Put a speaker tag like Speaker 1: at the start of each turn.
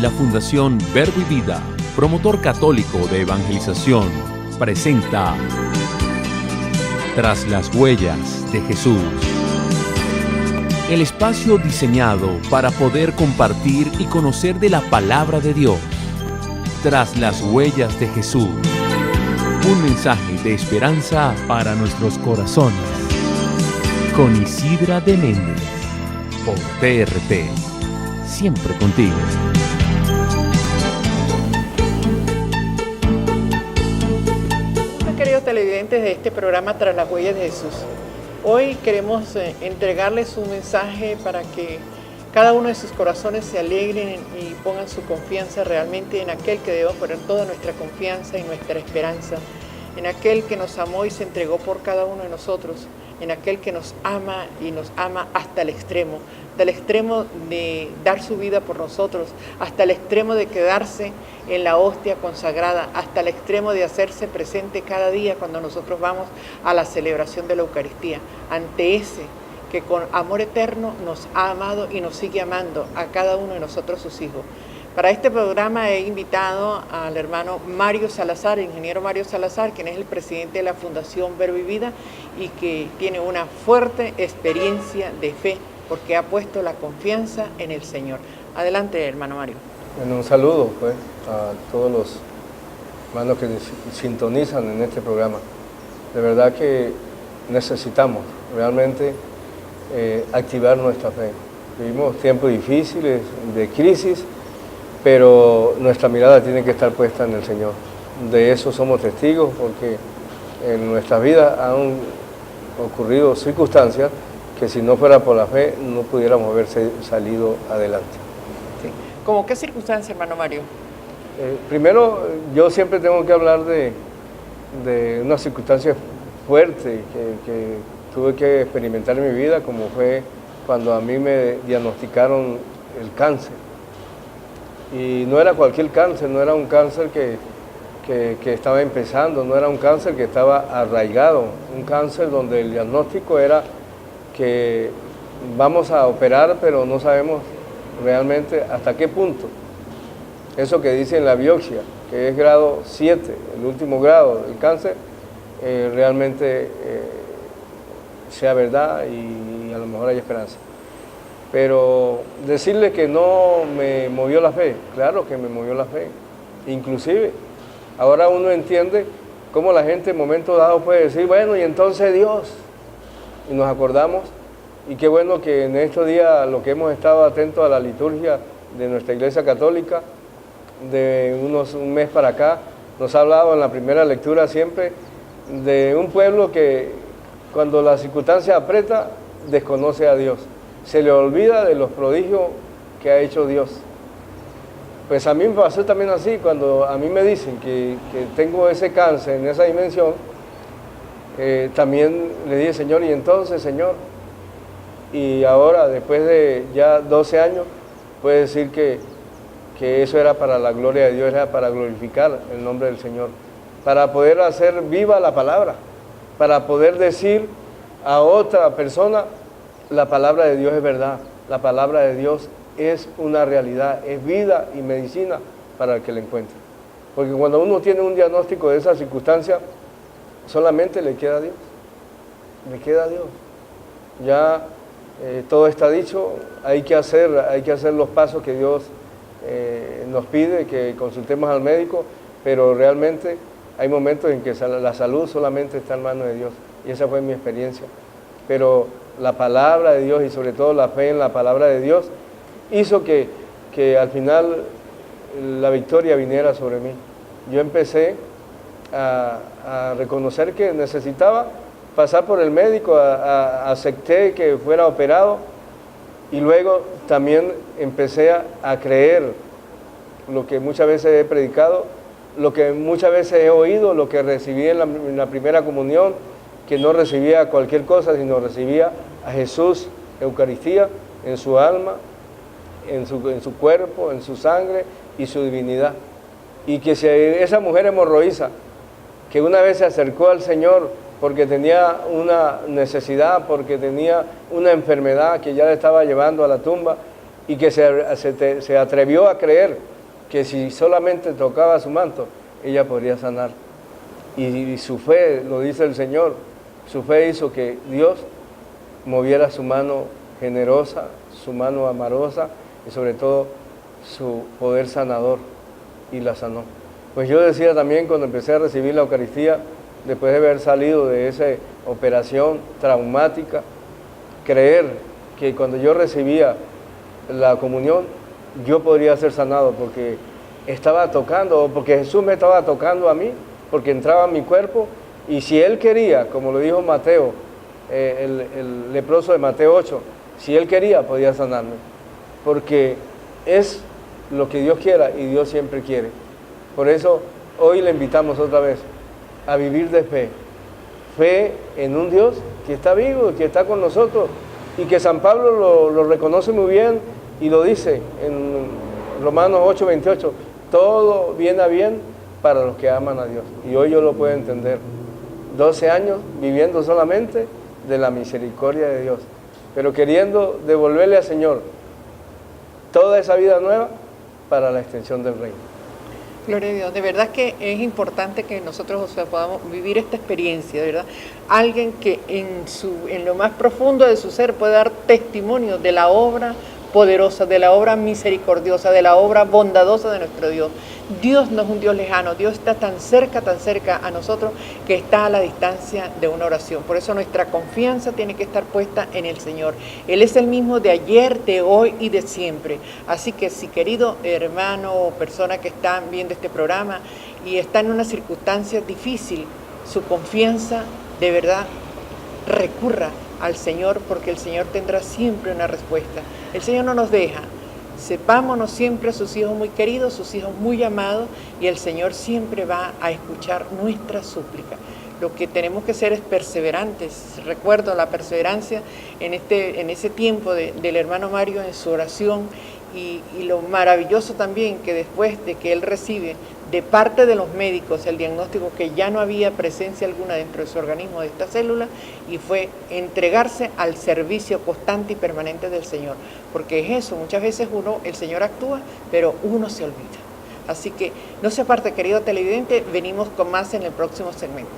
Speaker 1: La Fundación Verbo y Vida, promotor católico de evangelización, presenta Tras las huellas de Jesús. El espacio diseñado para poder compartir y conocer de la palabra de Dios. Tras las huellas de Jesús. Un mensaje de esperanza para nuestros corazones. Con Isidra de Méndez, por TRT. Siempre contigo.
Speaker 2: Queridos televidentes de este programa Tras las huellas de Jesús, hoy queremos entregarles un mensaje para que cada uno de sus corazones se alegren y pongan su confianza realmente en aquel que debemos poner toda nuestra confianza y nuestra esperanza, en aquel que nos amó y se entregó por cada uno de nosotros, en aquel que nos ama y nos ama hasta el extremo, del extremo de dar su vida por nosotros, hasta el extremo de quedarse en la hostia consagrada, hasta el extremo de hacerse presente cada día cuando nosotros vamos a la celebración de la Eucaristía, ante ese que con amor eterno nos ha amado y nos sigue amando a cada uno de nosotros sus hijos. Para este programa he invitado al hermano Mario Salazar, el ingeniero Mario Salazar, quien es el presidente de la Fundación Verbo y Vida y que tiene una fuerte experiencia de fe porque ha puesto la confianza en el Señor. Adelante, hermano Mario.
Speaker 3: Bueno, un saludo pues a todos los hermanos que sintonizan en este programa. De verdad que necesitamos realmente activar nuestra fe. Vivimos tiempos difíciles, de crisis, pero nuestra mirada tiene que estar puesta en el Señor. De eso somos testigos porque en nuestra vida han ocurrido circunstancias que si no fuera por la fe no pudiéramos haber salido adelante.
Speaker 2: Sí. ¿Cómo qué circunstancias, hermano Mario?
Speaker 3: Primero, yo siempre tengo que hablar de una circunstancia fuerte que tuve que experimentar en mi vida, como fue cuando a mí me diagnosticaron el cáncer. Y no era cualquier cáncer, no era un cáncer que estaba empezando, no era un cáncer que estaba arraigado, un cáncer donde el diagnóstico era que vamos a operar, pero no sabemos realmente hasta qué punto. Eso que dice en la biopsia, que es grado 7, el último grado del cáncer, realmente sea verdad y a lo mejor hay esperanza. Pero decirle que no me movió la fe, claro que me movió la fe. Inclusive, ahora uno entiende cómo la gente en momentos dados puede decir, bueno, y entonces Dios. Y nos acordamos, y qué bueno que en estos días lo que hemos estado atentos a la liturgia de nuestra Iglesia Católica, de un mes para acá, nos ha hablado en la primera lectura siempre de un pueblo que cuando la circunstancia aprieta, desconoce a Dios. Se le olvida de los prodigios que ha hecho Dios. Pues a mí me pasó también así, cuando a mí me dicen que tengo ese cáncer en esa dimensión, también le dije, Señor, y entonces, Señor, y ahora, después de ya 12 años, puedo decir que eso era para la gloria de Dios, era para glorificar el nombre del Señor, para poder hacer viva la palabra, para poder decir a otra persona, la palabra de Dios es verdad, la palabra de Dios es una realidad, es vida y medicina para el que la encuentra. Porque cuando uno tiene un diagnóstico de esa circunstancia, solamente le queda a Dios, le queda a Dios. Ya todo está dicho, hay que hacer los pasos que Dios nos pide, que consultemos al médico, pero realmente hay momentos en que la salud solamente está en manos de Dios, y esa fue mi experiencia. Pero la palabra de Dios y sobre todo la fe en la palabra de Dios hizo que al final la victoria viniera sobre mí. Yo empecé a reconocer que necesitaba pasar por el médico, acepté que fuera operado y luego también empecé a creer lo que muchas veces he predicado, lo que muchas veces he oído, lo que recibí en la primera comunión, que no recibía cualquier cosa, sino recibía a Jesús, Eucaristía, en su alma, en su cuerpo, en su sangre y su divinidad. Y que si esa mujer hemorroísa, que una vez se acercó al Señor porque tenía una necesidad, porque tenía una enfermedad que ya le estaba llevando a la tumba, y que se atrevió a creer que si solamente tocaba su manto, ella podría sanar. Y su fe, lo dice el Señor, su fe hizo que Dios moviera su mano generosa, su mano amorosa y sobre todo su poder sanador, y la sanó. Pues yo decía también cuando empecé a recibir la Eucaristía, después de haber salido de esa operación traumática, creer que cuando yo recibía la comunión, yo podría ser sanado porque estaba tocando, o porque Jesús me estaba tocando a mí, porque entraba en mi cuerpo, y si Él quería, como lo dijo Mateo, el leproso de Mateo 8, si Él quería, podía sanarme, porque es lo que Dios quiera y Dios siempre quiere. Por eso hoy le invitamos otra vez a vivir de fe, fe en un Dios que está vivo, que está con nosotros, y que San Pablo lo reconoce muy bien y lo dice en Romanos 8:28, todo viene a bien para los que aman a Dios. Y hoy yo lo puedo entender. 12 años viviendo solamente de la misericordia de Dios, pero queriendo devolverle al Señor toda esa vida nueva para la extensión del reino.
Speaker 2: Gloria a Dios, de verdad que es importante que nosotros, o sea, podamos vivir esta experiencia, de verdad. Alguien que en lo más profundo de su ser puede dar testimonio de la obra poderosa, de la obra misericordiosa, de la obra bondadosa de nuestro Dios. Dios no es un Dios lejano, Dios está tan cerca a nosotros que está a la distancia de una oración. Por eso nuestra confianza tiene que estar puesta en el Señor. Él es el mismo de ayer, de hoy y de siempre. Así que si, querido hermano o persona que está viendo este programa y está en una circunstancia difícil, su confianza de verdad recurra al Señor, porque el Señor tendrá siempre una respuesta. El Señor no nos deja. Sepámonos siempre sus hijos muy queridos, sus hijos muy amados, y el Señor siempre va a escuchar nuestra súplica. Lo que tenemos que ser es perseverantes. Recuerdo la perseverancia en ese tiempo del hermano Mario en su oración, y lo maravilloso también que después de que él recibe de parte de los médicos el diagnóstico que ya no había presencia alguna dentro de su organismo de esta célula, y fue entregarse al servicio constante y permanente del Señor, porque es eso, muchas veces el Señor actúa, pero uno se olvida. Así que no se aparte, querido televidente, venimos con más en el próximo segmento.